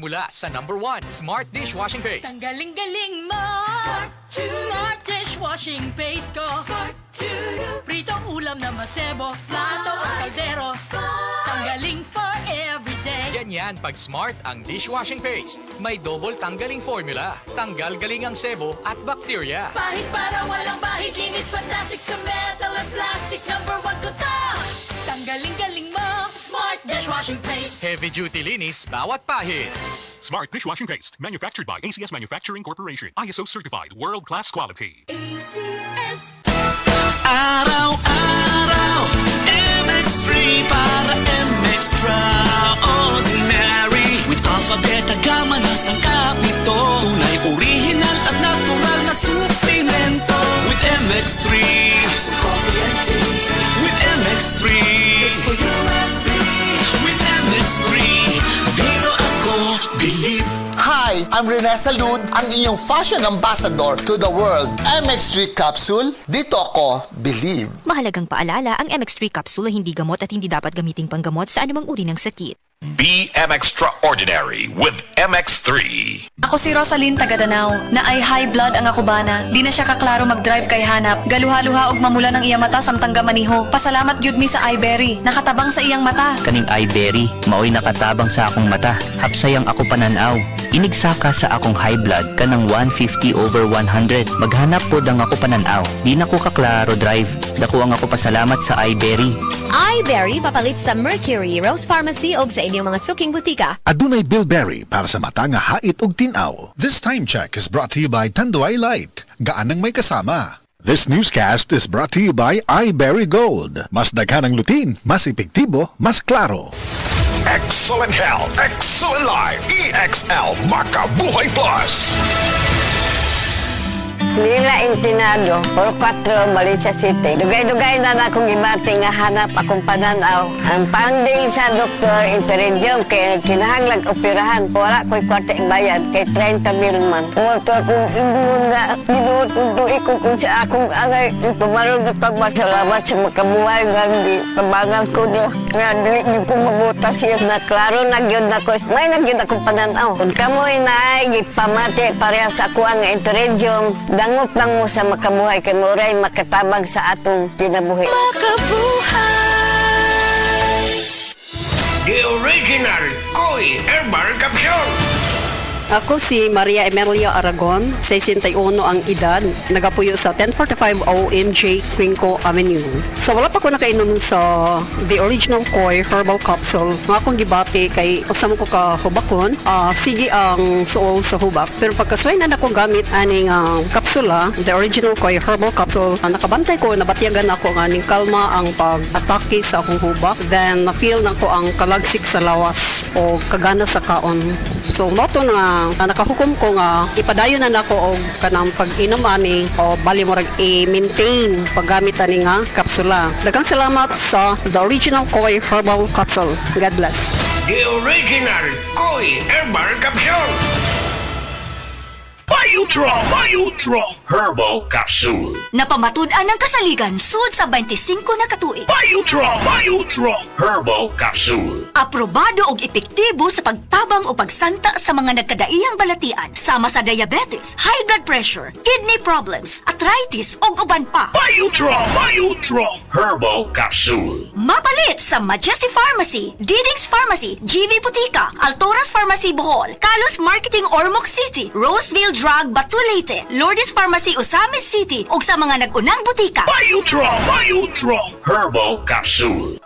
Magmula sa #1 Smart Dishwashing Paste. Tanggaling-galing mo! Smart dishwashing paste ko! Pritong ulam na masebo, plato at kaldero. Tanggaling for everyday. Ganyan pag Smart ang dishwashing paste. May double tanggaling formula. Tanggal galing ang sebo at bacteria. Bahid para walang bahid, linis fantastic sa metal at plastic. #1 ko to! Tanggaling-galing mo! Smart dishwashing paste. Heavy duty linis bawat pahid. Smart Dishwashing Paste, manufactured by ACS Manufacturing Corporation. ISO certified, world-class quality. ACS. Araw-araw, MX3 para MX-Traordinary. With Alpha, Beta, Gamma, nasangkap nito. Tunay, original at natural na suplemento. With MX3, so coffee and tea. With MX3, it's for you and me. With MX3, dito ako believe. Hi, I'm Rene Salud, ang inyong fashion ambassador to the world. MX3 capsule, dito ako believe. Mahalagang paalala, ang MX3 capsule ay hindi gamot at hindi dapat gamiting panggamot sa anumang uri ng sakit. Be extraordinary with MX3. Ako si Rosalyn Tagadanaw, na ay high blood ang akubana. Di na siya kaklaro mag-drive kay hanap. Galuha-luha og mamula ng iyang mata samtang gamaniho. Pasalamat gyud mi sa iBerry, nakatabang sa iyang mata. Kaning iBerry, maoy nakatabang sa akong mata. Hapsayang ako pananaw. Inigsaka sa akong high blood kanang 150/100. Maghanap pod ang ako pananaw. Di na ko kaklaro drive. Dako ang ako pasalamat sa iBerry. iBerry papalit sa Mercury, Rose Pharmacy o sa inyong mga suking butika. Adunay Bilberry para sa mata nga hait ug tinaw. This time check is brought to you by Tanduay Light. Gaanang may kasama. This newscast is brought to you by iBerry Gold. Mas daghan ang lutin, mas epektibo, mas klaro. Excellent health, excellent life. EXL Makabuhay Plus. Nila Intinado, Puro 4, Valencia City. Dugay-dugay na akong gibati nga hanap akong pananaw. Ang panding sa doktor, interedium, kaya kinahanglag operahan. Wala ko'y kwarte bayad, kay 30,000 man. Kumotor kong ingon nga, ginuot-untui ko kung sa akong angay. Ipumarong na pagmasalamat sa makabuhay nga di tabangan ko niya. Nga dili niyo ko mabutas siya na klaro nagyod na ko. May nagyod akong pananaw. Kung kamoy na ay gipamati pareha sa ako ang interedium, dangop lang mo sa makabuhay kay Moray makatabang sa atong kinabuhi. Makabuhay! The original Koi Herbal Capsule. Ako si Maria Emelia Aragon, 61 ang edad, nagapuyo sa 1045 OMJ Quinco Avenue. So wala pa ko nakainom sa the original Koi Herbal Capsule. Nga akong gibati kay usam ko ka hubakon, sige ang suol sa hubak. Pero pagkasway na ako gamit aning kapsula, the original Koi Herbal Capsule, nakabantay ko, nabatyagan ako nga ning kalma ang pag-atake sa akong hubak. Then na-feel na ko ang kalagsik sa lawas o kagana sa kaon. So moto na nakahukom ko nga ipadayon na nako og kanang pag-inom ani o bali mo rag i-maintain paggamit ani nga kapsula. Daghang salamat sa the original Koi Herbal Capsule. God bless. The original Koi Herbal Capsule. Biotron Herbal Capsule. Napamatud-an ng kasaligan sud sa 25 na katuig. Biotron Herbal Capsule. Aprobado og epektibo sa pagtabang o pagsanta sa mga nagkadaiyang balatian sama sa diabetes, high blood pressure, kidney problems, arthritis ug uban pa. Biotron Herbal Capsule. Mapalit sa Majesty Pharmacy, Diding's Pharmacy, GV Butika, Altoras Pharmacy Bohol, Kalos Marketing Ormoc City, Roseville Drug Batulete, Lourdes Pharmacy Osamis City ug sa mga nag-unang butika. Biotron Herbal Capsule.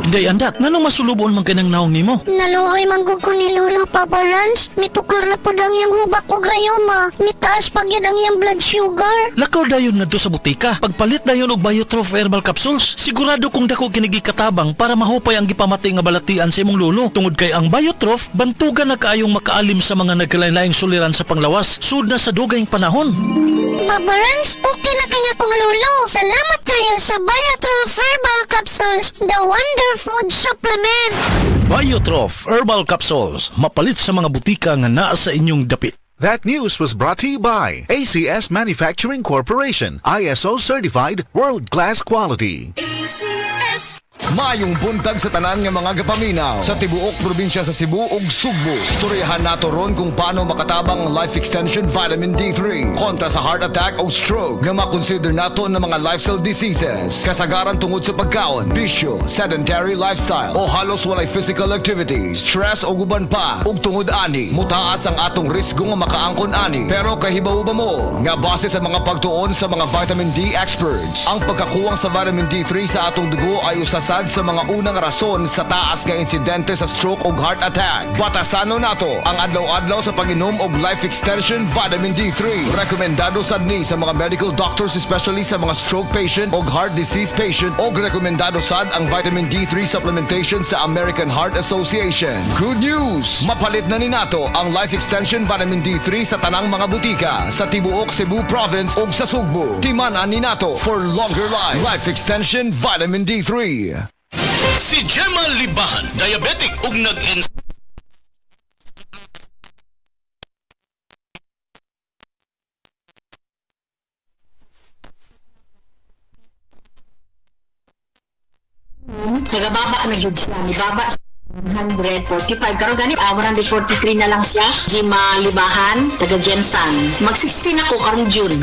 Day andak, nganong masulubon man kanang naong nimo? Naluoy manggug ko ni Lolo Papa Rans. Mitukar na po ang iyang hubak ko gayoma. Mitaas pag yan ang iyang blood sugar. Lakaw dayon ngadto sa butika. Pagpalit dayon og Biotrof Herbal Capsules, sigurado kong dako kinigi katabang para mahupay ang gipamati nga balatian sa imong lolo. Tungod kay ang Biotrof, bantugan na kaayong makaalim sa mga nagkalain-laing suliran sa panglawas, sud na sa dugayng panahon. Papa Rans, okay na kanya kong lolo. Salamat kayo sa Biotrof Herbal Capsules, the wonder food supplement. Biotrof Herbal Capsules, mapalit sa mga butika nga naa sa inyong dapit. That news was brought to you by ACS Manufacturing Corporation. ISO certified, world-class quality. ACS. Mayong buntag sa tanan nga mga gapaminaw sa tibuok probinsya sa Cebu ug Sugbo. Istoryahan nato ron kung paano makatabang ang Life Extension Vitamin D3 kontra sa heart attack o stroke nga makonsider nato ng mga lifestyle diseases. Kasagaran tungod sa pagkaon, bisyo, sedentary lifestyle o halos walay physical activities, stress o guban pa ug tungod ani mutaas ang atong risgo nga makaangkon ani. Pero kahibaw ba mo nga base sa mga pagtuon sa mga vitamin D experts, ang pagkakuwang sa vitamin D3 sa atong dugo ay usasad sa mga unang rason sa taas nga insidente sa stroke o heart attack. Batasano nato ang adlaw-adlaw sa pag-inom og Life Extension Vitamin D3. Rekomendado sad ni sa mga medical doctors, especially sa mga stroke patient o heart disease patient, o rekomendado sad ang vitamin D3 supplementation sa American Heart Association. Good news! Mapalit na ni nato ang Life Extension Vitamin D3 sa tanang mga butika sa tibuok Cebu Province ug sa Sugbo. Timan-an ni nato for longer life. Life Extension Vitamin D3. Si Gemma Libahan, diabetic ug Nagababa na jud siya, nibaba 145 karon gani 143 na lang siya. Gemma Libahan, taga Jensan. Mag-16 ako karong June.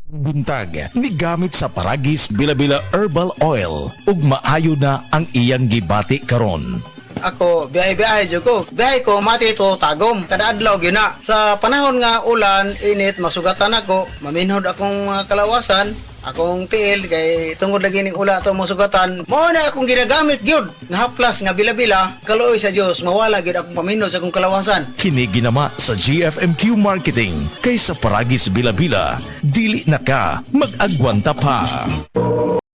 Buntag ni gamit sa Paragis Bila-Bila Herbal Oil ug maayo na ang iyang gibati karon. Ako, biyahe-biyahe dyan ko. Biyahe ko, mati ito, tagom. Kada adlaw, gina. Sa panahon nga ulan, init, masugatan ako. Maminhod akong kalawasan. Akong tiil, kay tungod lagi ning ula ito masugatan. Mao na akong ginagamit, gyud. Nga haplas, nga bila-bila. Kaluoy sa Diyos, mawala gyud akong paminhod sa akong kalawasan. Kini ginama sa GFMQ Marketing. Kay sa Paragis Bila-Bila, dili na ka mag-agwanta pa.